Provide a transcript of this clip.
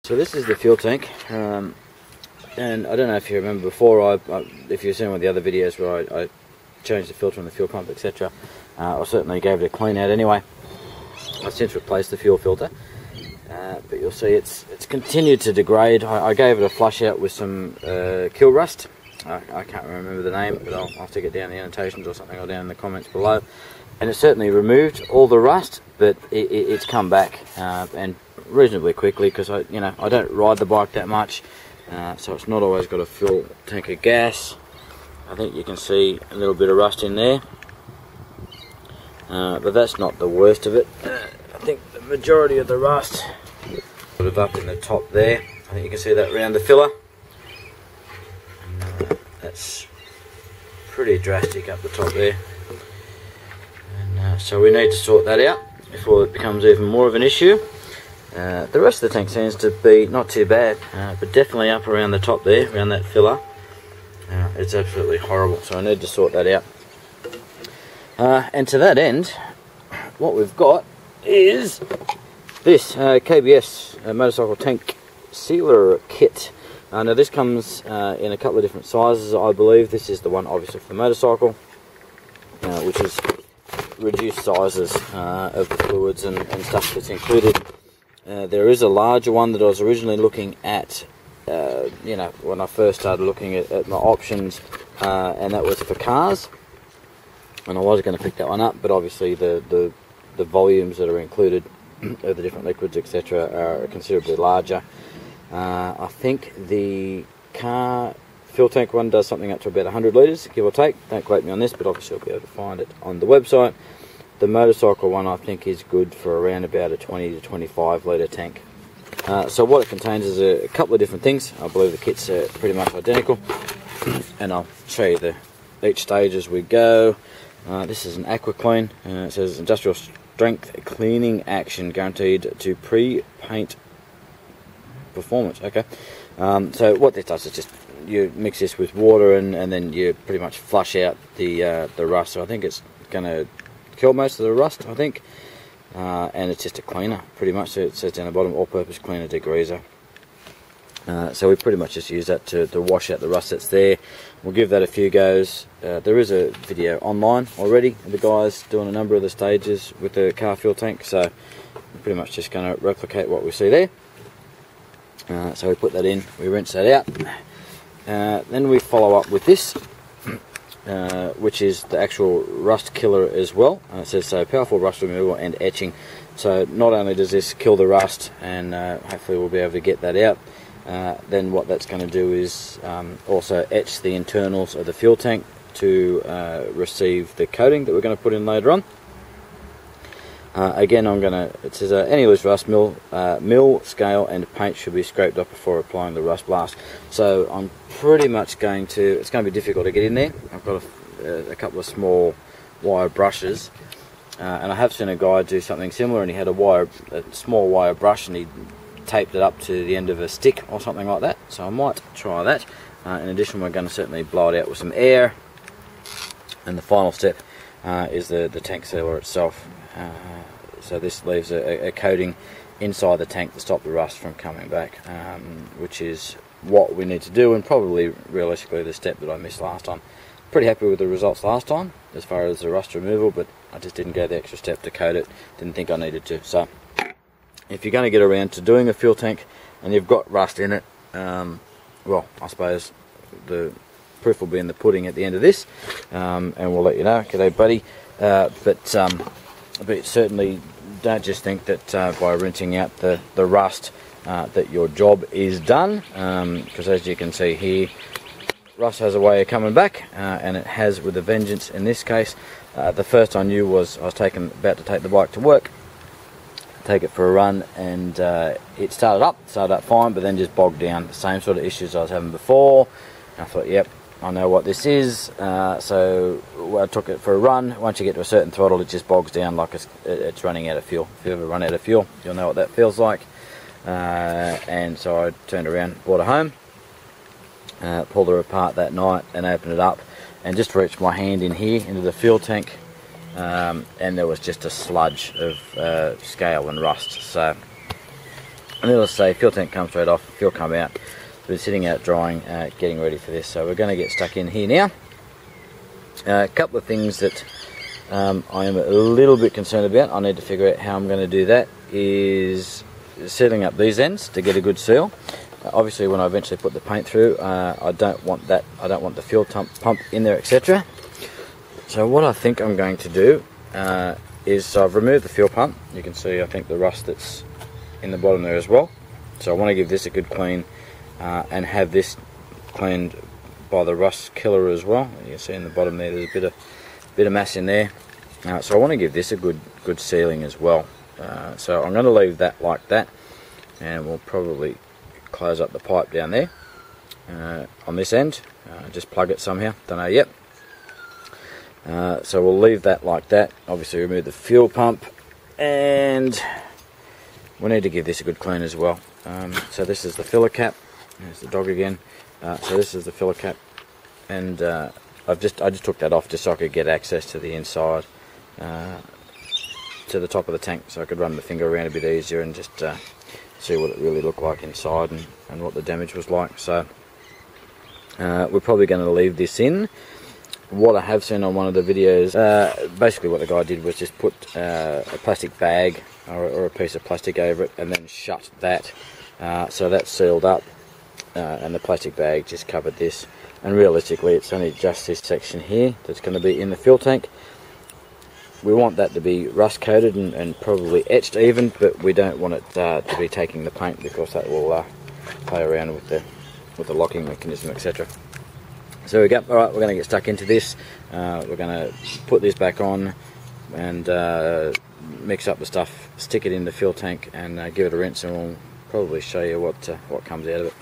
So this is the fuel tank, and I don't know if you remember before, if you've seen one of the other videos where I changed the filter on the fuel pump, etc. I certainly gave it a clean out anyway. I've since replaced the fuel filter, but you'll see it's continued to degrade. I gave it a flush out with some kill rust. I can't remember the name, but I'll stick it down in the annotations or something, or down in the comments below. And it certainly removed all the rust, but it's come back and reasonably quickly, because I don't ride the bike that much, so it's not always got a full tank of gas. I think you can see a little bit of rust in there, but that's not the worst of it. I think the majority of the rust sort of up in the top there. I think you can see that around the filler. That's pretty drastic up the top there. So we need to sort that out before it becomes even more of an issue. The rest of the tank seems to be not too bad, but definitely up around the top there, around that filler. It's absolutely horrible, so I need to sort that out. And to that end, what we've got is this KBS motorcycle tank sealer kit. Now this comes in a couple of different sizes, I believe. This is the one obviously for the motorcycle, which is reduced sizes of the fluids and stuff that's included. There is a larger one that I was originally looking at, when I first started looking at my options, and that was for cars, and I was going to pick that one up, but obviously the volumes that are included of the different liquids, etc., are considerably larger. I think the car fuel tank one does something up to about 100 litres, give or take. Don't quote me on this, but obviously you'll be able to find it on the website. The motorcycle one I think is good for around about a 20 to 25 litre tank. So what it contains is a couple of different things. I believe the kit's pretty much identical, and I'll show you each stage as we go. This is an aqua clean. It says industrial strength cleaning action guaranteed to pre-paint performance. Okay, so what this does is just you mix this with water, and then you pretty much flush out the rust. So I think it's going to kill most of the rust, I think, and it's just a cleaner pretty much. So it says down the bottom, all-purpose cleaner degreaser. So we pretty much just use that to wash out the rust that's there. We'll give that a few goes. There is a video online already of the guys doing a number of the stages with the car fuel tank, so we're pretty much just going to replicate what we see there. So we put that in, we rinse that out, then we follow up with this, which is the actual rust killer as well. It says so powerful rust removal and etching. So not only does this kill the rust, and hopefully we'll be able to get that out, then what that's going to do is also etch the internals of the fuel tank to receive the coating that we're going to put in later on. Again, it says any loose rust, mill, scale and paint should be scraped off before applying the rust blast. So I'm pretty much it's going to be difficult to get in there. I've got a couple of small wire brushes, and I have seen a guy do something similar, and he had a small wire brush, and he taped it up to the end of a stick or something like that. So I might try that. In addition, we're going to certainly blow it out with some air, and the final step is the tank sealer itself. So this leaves a coating inside the tank to stop the rust from coming back, which is what we need to do, and probably realistically the step that I missed last time. Pretty happy with the results last time as far as the rust removal, but I just didn't go the extra step to coat it. Didn't think I needed to. So if you're going to get around to doing a fuel tank and you've got rust in it, well, I suppose the proof will be in the pudding at the end of this, and we'll let you know. G'day, buddy. But certainly don't just think that by rinsing out the rust that your job is done, because as you can see here, rust has a way of coming back, and it has with a vengeance in this case. The first I knew was I was about to take the bike to work, take it for a run, and it started up fine, but then just bogged down. The same sort of issues I was having before. And I thought, yep, I know what this is. So I took it for a run. Once you get to a certain throttle, it just bogs down like it's running out of fuel. If you ever run out of fuel, you'll know what that feels like. And so I turned around, brought it home, pulled her apart that night and opened it up, and just reached my hand in here into the fuel tank, and there was just a sludge of scale and rust. So And needless to say, fuel tank comes straight off, fuel come out. We're sitting out drying, getting ready for this. So we're going to get stuck in here now. A couple of things that I am a little bit concerned about. I need to figure out how I'm going to do that. Is sealing up these ends to get a good seal. Obviously, when I eventually put the paint through, I don't want that. I don't want the fuel pump in there, etc. So what I think I'm going to do is I've removed the fuel pump. You can see, I think, the rust that's in the bottom there as well. So I want to give this a good clean and have this cleaned by the rust killer as well. You can see in the bottom there, there's a bit of mass in there. So I want to give this a good sealing as well. So I'm going to leave that like that, and we'll probably close up the pipe down there on this end. Just plug it somehow, don't know yet. So we'll leave that like that. Obviously remove the fuel pump, and we need to give this a good clean as well. So this is the filler cap. There's the dog again. So this is the filler cap, and I just took that off just so I could get access to the inside, to the top of the tank, so I could run the finger around a bit easier and just see what it really looked like inside and what the damage was like. So we're probably going to leave this in. What I have seen on one of the videos, basically what the guy did was just put a plastic bag or a piece of plastic over it and then shut that, so that's sealed up, and the plastic bag just covered this. And realistically, it's only just this section here that's going to be in the fuel tank. We want that to be rust coated and probably etched even, but we don't want it to be taking the paint, because that will play around with the locking mechanism, etc. So we go. All right, we're going to get stuck into this. We're going to put this back on and mix up the stuff, stick it in the fuel tank, and give it a rinse, and we'll probably show you what comes out of it.